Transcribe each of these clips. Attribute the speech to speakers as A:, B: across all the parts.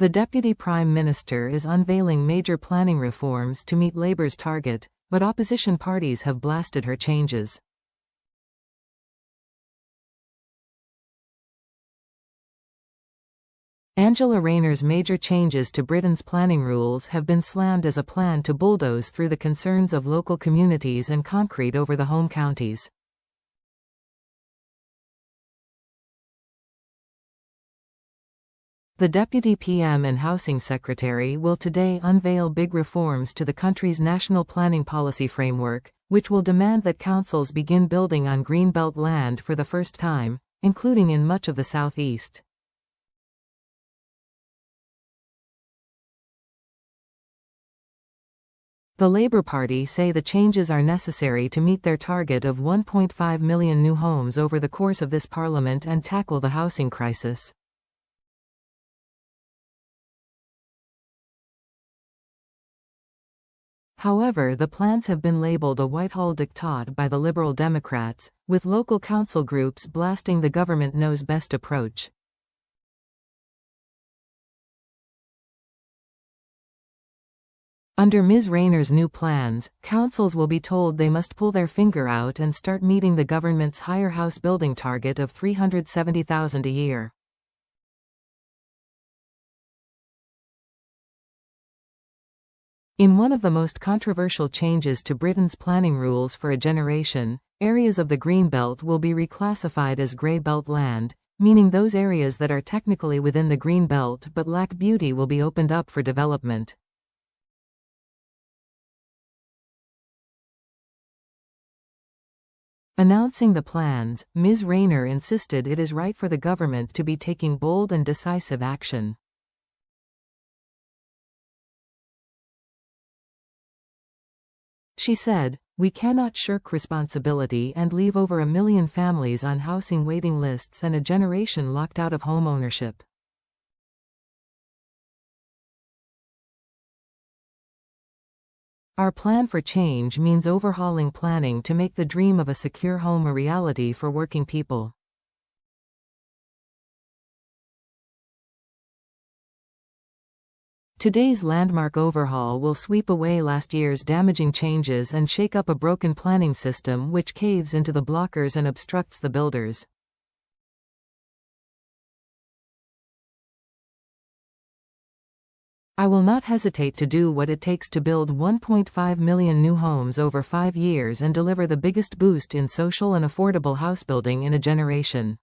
A: The Deputy Prime Minister is unveiling major planning reforms to meet Labour's target, but opposition parties have blasted her changes. Angela Rayner's major changes to Britain's planning rules have been slammed as a plan to bulldoze through the concerns of local communities and concrete over the home counties. The Deputy PM and Housing Secretary will today unveil big reforms to the country's national planning policy framework, which will demand that councils begin building on greenbelt land for the first time, including in much of the southeast. The Labour Party say the changes are necessary to meet their target of 1.5 million new homes over the course of this parliament and tackle the housing crisis. However, the plans have been labelled a Whitehall diktat by the Liberal Democrats, with local council groups blasting the government knows best approach. Under Ms. Rayner's new plans, councils will be told they must pull their finger out and start meeting the government's higher house building target of 370,000 a year. In one of the most controversial changes to Britain's planning rules for a generation, areas of the Greenbelt will be reclassified as grey belt land, meaning those areas that are technically within the Greenbelt but lack beauty will be opened up for development. Announcing the plans, Ms. Rayner insisted it is right for the government to be taking bold and decisive action. She said, "We cannot shirk responsibility and leave over 1 million families on housing waiting lists and a generation locked out of home ownership." Our plan for change means overhauling planning to make the dream of a secure home a reality for working people. Today's landmark overhaul will sweep away last year's damaging changes and shake up a broken planning system which caves into the blockers and obstructs the builders. I will not hesitate to do what it takes to build 1.5 million new homes over 5 years and deliver the biggest boost in social and affordable housebuilding in a generation.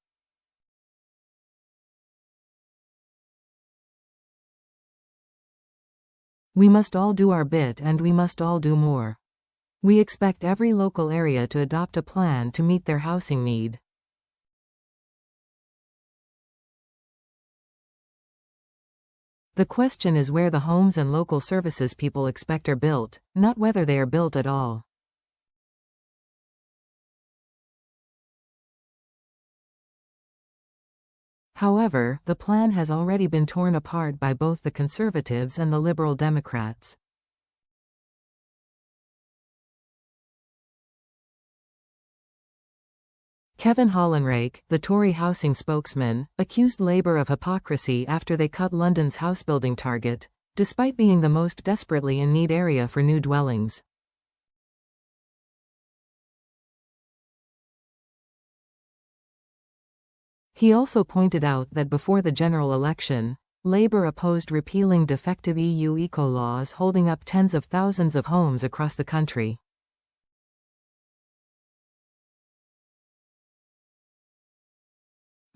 A: We must all do our bit and we must all do more. We expect every local area to adopt a plan to meet their housing need. The question is where the homes and local services people expect are built, not whether they are built at all. However, the plan has already been torn apart by both the Conservatives and the Liberal Democrats. Kevin Hollinrake, the Tory housing spokesman, accused Labour of hypocrisy after they cut London's housebuilding target, despite being the most desperately in need area for new dwellings. He also pointed out that before the general election, Labour opposed repealing defective EU eco-laws holding up tens of thousands of homes across the country.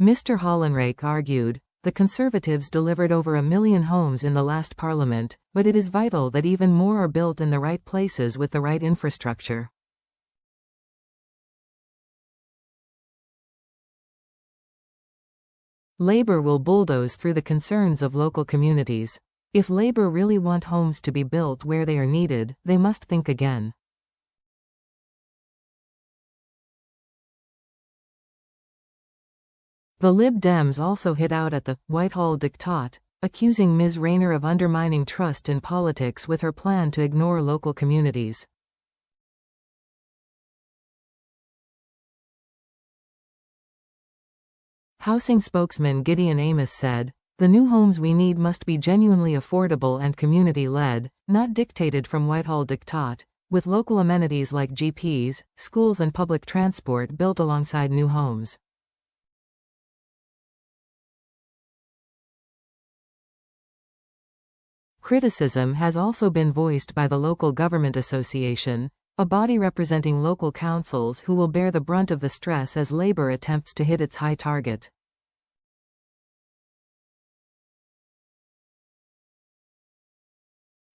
A: Mr. Hollinrake argued, the Conservatives delivered over 1 million homes in the last Parliament, but it is vital that even more are built in the right places with the right infrastructure. Labour will bulldoze through the concerns of local communities. If Labour really want homes to be built where they are needed, they must think again. The Lib Dems also hit out at the Whitehall diktat, accusing Ms. Rayner of undermining trust in politics with her plan to ignore local communities. Housing spokesman Gideon Amos said, The new homes we need must be genuinely affordable and community-led, not dictated from Whitehall diktat, with local amenities like GPs, schools and public transport built alongside new homes. Criticism has also been voiced by the Local Government Association, a body representing local councils who will bear the brunt of the stress as Labour attempts to hit its high target.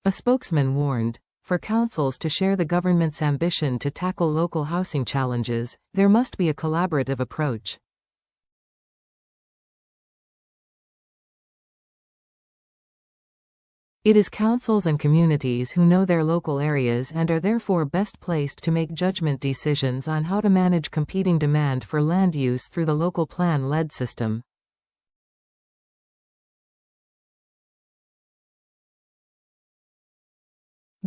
A: A spokesman warned, for councils to share the government's ambition to tackle local housing challenges, there must be a collaborative approach. It is councils and communities who know their local areas and are therefore best placed to make judgment decisions on how to manage competing demand for land use through the local plan-led system.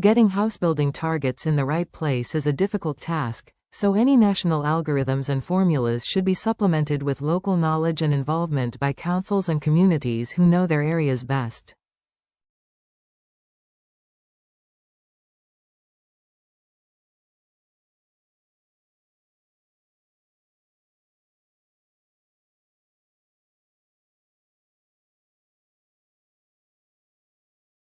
A: Getting housebuilding targets in the right place is a difficult task, so any national algorithms and formulas should be supplemented with local knowledge and involvement by councils and communities who know their areas best.